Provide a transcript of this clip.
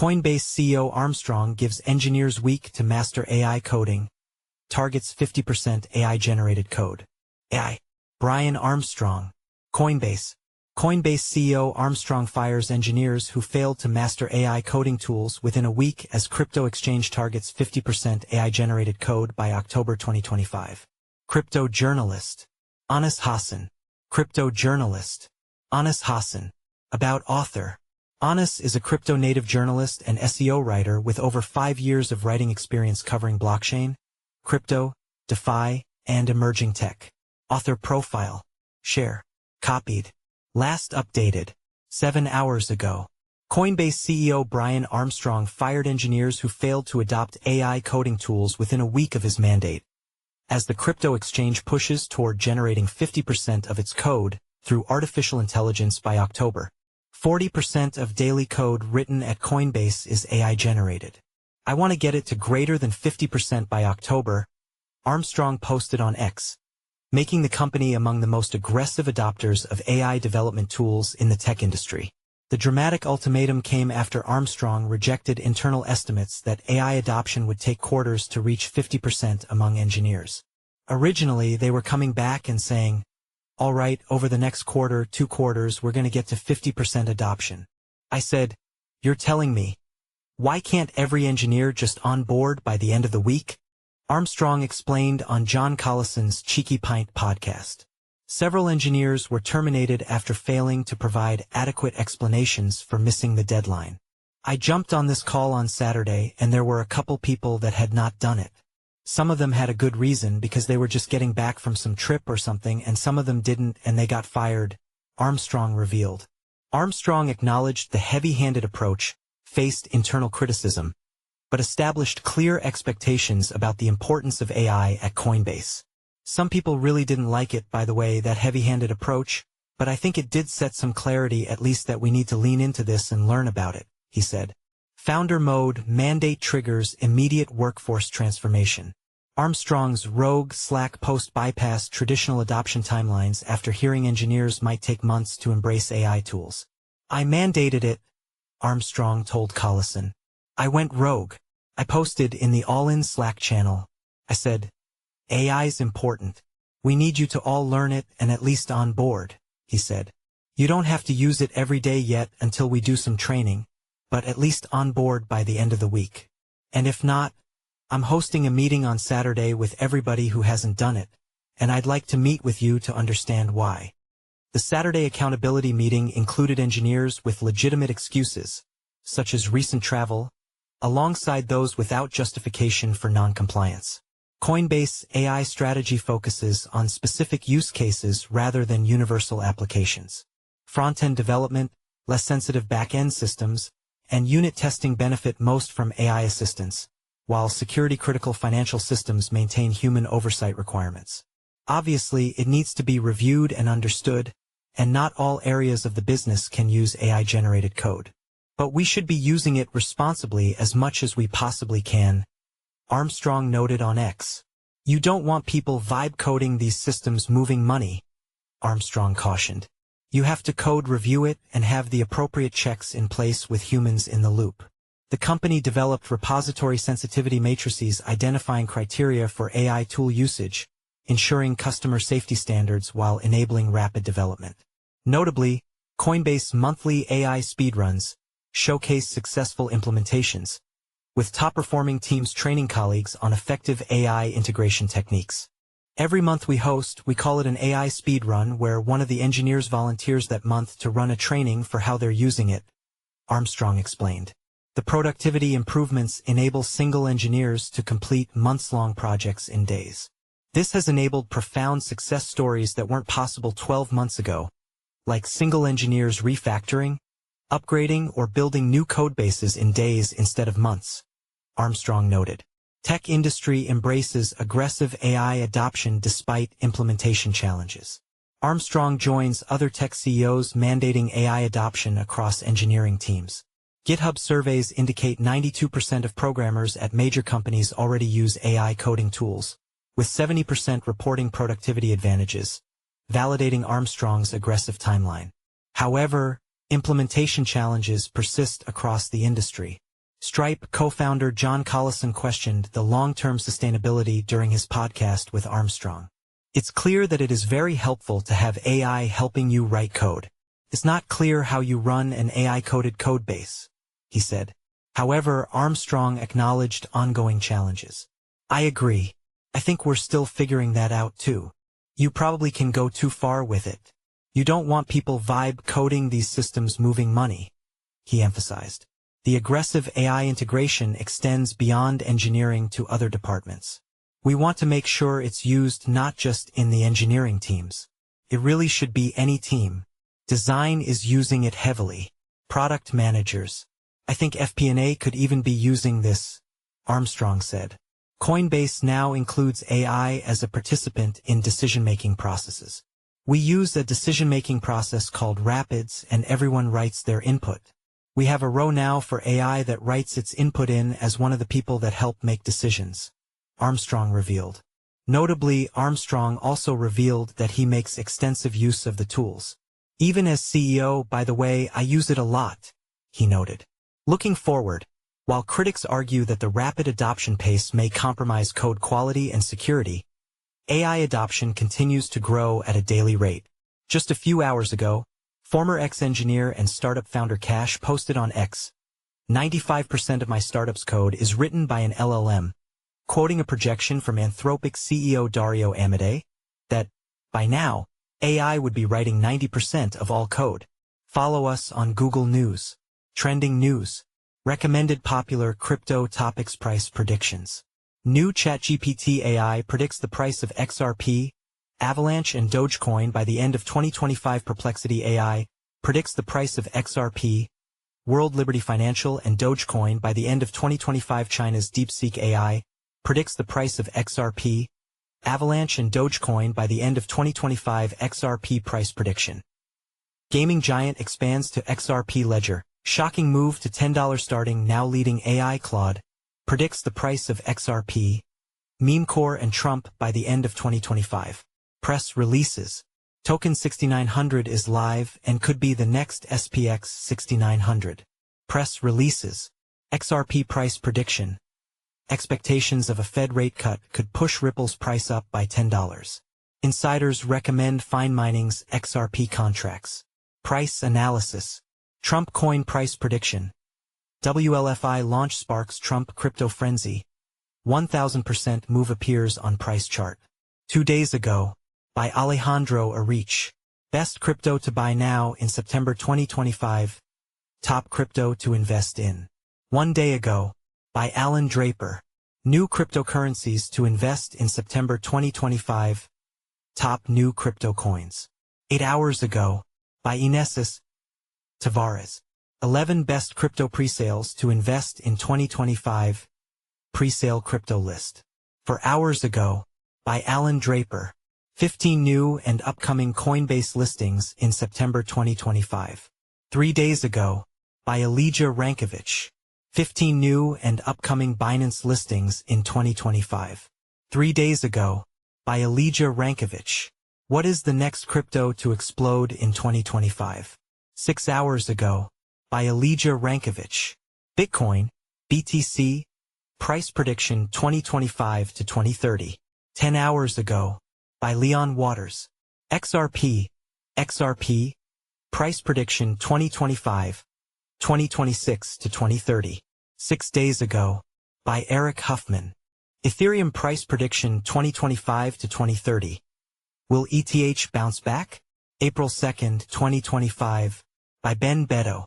Coinbase CEO Armstrong gives engineers week to master AI coding, targets 50% AI-generated code. AI. Brian Armstrong. Coinbase. Coinbase CEO Armstrong fires engineers who failed to master AI coding tools within a week as crypto exchange targets 50% AI-generated code by October 2025. Crypto journalist. Anas Hassan. Crypto journalist. Anas Hassan. About author. Anas is a crypto-native journalist and SEO writer with over 5 years of writing experience covering blockchain, crypto, DeFi, and emerging tech. Author profile. Share. Copied. Last updated 7 hours ago. Coinbase CEO Brian Armstrong fired engineers who failed to adopt AI coding tools within a week of his mandate. As the crypto exchange pushes toward generating 50% of its code through artificial intelligence by October. 40% of daily code written at Coinbase is AI-generated. I want to get it to greater than 50% by October, Armstrong posted on X, making the company among the most aggressive adopters of AI development tools in the tech industry. The dramatic ultimatum came after Armstrong rejected internal estimates that AI adoption would take quarters to reach 50% among engineers. Originally, they were coming back and saying, "All right, over the next quarter, 2 quarters, we're going to get to 50% adoption." I said, "You're telling me, why can't every engineer just onboard by the end of the week?" Armstrong explained on John Collison's Cheeky Pint podcast. Several engineers were terminated after failing to provide adequate explanations for missing the deadline. I jumped on this call on Saturday and there were a couple people that had not done it. Some of them had a good reason because they were just getting back from some trip or something, and some of them didn't and they got fired, Armstrong revealed. Armstrong acknowledged the heavy-handed approach, faced internal criticism, but established clear expectations about the importance of AI at Coinbase. Some people really didn't like it, by the way, that heavy-handed approach, but I think it did set some clarity, at least that we need to lean into this and learn about it, he said. Founder mode mandate triggers immediate workforce transformation. Armstrong's rogue Slack post bypassed traditional adoption timelines after hearing engineers might take months to embrace AI tools. "I mandated it," Armstrong told Collison. "I went rogue. I posted in the All-In Slack channel. I said, AI's important. We need you to all learn it and at least on board," he said. "You don't have to use it every day yet until we do some training, but at least on board by the end of the week. And if not, I'm hosting a meeting on Saturday with everybody who hasn't done it, and I'd like to meet with you to understand why." The Saturday accountability meeting included engineers with legitimate excuses, such as recent travel, alongside those without justification for non-compliance. Coinbase AI strategy focuses on specific use cases rather than universal applications. Front-end development, less sensitive back-end systems, and unit testing benefit most from AI assistance, while security-critical financial systems maintain human oversight requirements. Obviously, it needs to be reviewed and understood, and not all areas of the business can use AI-generated code. But we should be using it responsibly as much as we possibly can, Armstrong noted on X. "You don't want people vibe coding these systems moving money," Armstrong cautioned. "You have to code review it and have the appropriate checks in place with humans in the loop." The company developed repository sensitivity matrices identifying criteria for AI tool usage, ensuring customer safety standards while enabling rapid development. Notably, Coinbase monthly AI speedruns showcase successful implementations, with top-performing teams training colleagues on effective AI integration techniques. "Every month we host, we call it an AI speedrun, where one of the engineers volunteers that month to run a training for how they're using it," Armstrong explained. The productivity improvements enable single engineers to complete months-long projects in days. This has enabled profound success stories that weren't possible 12 months ago, like single engineers refactoring, upgrading, or building new codebases in days instead of months, Armstrong noted. Tech industry embraces aggressive AI adoption despite implementation challenges. Armstrong joins other tech CEOs mandating AI adoption across engineering teams. GitHub surveys indicate 92% of programmers at major companies already use AI coding tools, with 70% reporting productivity advantages, validating Armstrong's aggressive timeline. However, implementation challenges persist across the industry. Stripe co-founder John Collison questioned the long-term sustainability during his podcast with Armstrong. It's clear that it is very helpful to have AI helping you write code. It's not clear how you run an AI-coded codebase, he said. However, Armstrong acknowledged ongoing challenges. I agree. I think we're still figuring that out too. You probably can go too far with it. You don't want people vibe coding these systems moving money, he emphasized. The aggressive AI integration extends beyond engineering to other departments. We want to make sure it's used not just in the engineering teams. It really should be any team. Design is using it heavily. Product managers. I think FP&A could even be using this, Armstrong said. Coinbase now includes AI as a participant in decision-making processes. We use a decision-making process called Rapids and everyone writes their input. We have a row now for AI that writes its input in as one of the people that help make decisions, Armstrong revealed. Notably, Armstrong also revealed that he makes extensive use of the tools. Even as CEO, by the way, I use it a lot, he noted. Looking forward, while critics argue that the rapid adoption pace may compromise code quality and security, AI adoption continues to grow at a daily rate. Just a few hours ago, former ex-engineer and startup founder Cash posted on X, 95% of my startup's code is written by an LLM, quoting a projection from Anthropic CEO Dario Amodei, that, by now, AI would be writing 90% of all code. Follow us on Google News. Trending news. Recommended popular crypto topics price predictions. New ChatGPT AI predicts the price of XRP, Avalanche and Dogecoin by the end of 2025. Perplexity AI predicts the price of XRP, World Liberty Financial and Dogecoin by the end of 2025. China's DeepSeek AI predicts the price of XRP, Avalanche and Dogecoin by the end of 2025. XRP price prediction. Gaming giant expands to XRP ledger. Shocking move to $10 starting now. Leading AI Claude predicts the price of XRP, Memecore and Trump by the end of 2025. Press releases. Token 6900 is live and could be the next SPX 6900. Press releases. XRP price prediction. Expectations of a Fed rate cut could push Ripple's price up by $10. Insiders recommend fine mining's XRP contracts. Price analysis. Trump coin price prediction. WLFI launch sparks Trump crypto frenzy. 1000% move appears on price chart. 2 days ago, by Alejandro Arich. Best crypto to buy now in September 2025. Top crypto to invest in. 1 day ago, by Alan Draper. New cryptocurrencies to invest in September 2025. Top new crypto coins. 8 hours ago, by Inesis Tavares. 11 best crypto presales to invest in 2025. Presale crypto list. 4 hours ago, by Alan Draper. 15 new and upcoming Coinbase listings in September 2025. 3 days ago, by Elijah Rankovich. 15 new and upcoming Binance listings in 2025. 3 days ago, by Elijah Rankovich. What is the next crypto to explode in 2025? 6 hours ago, by Elijah Rankovich. Bitcoin, BTC, price prediction 2025 to 2030. 10 hours ago, by Leon Waters. XRP, price prediction 2025, 2026 to 2030. 6 days ago, by Eric Huffman. Ethereum price prediction 2025 to 2030. Will ETH bounce back? April 2, 2025, by Ben Beto.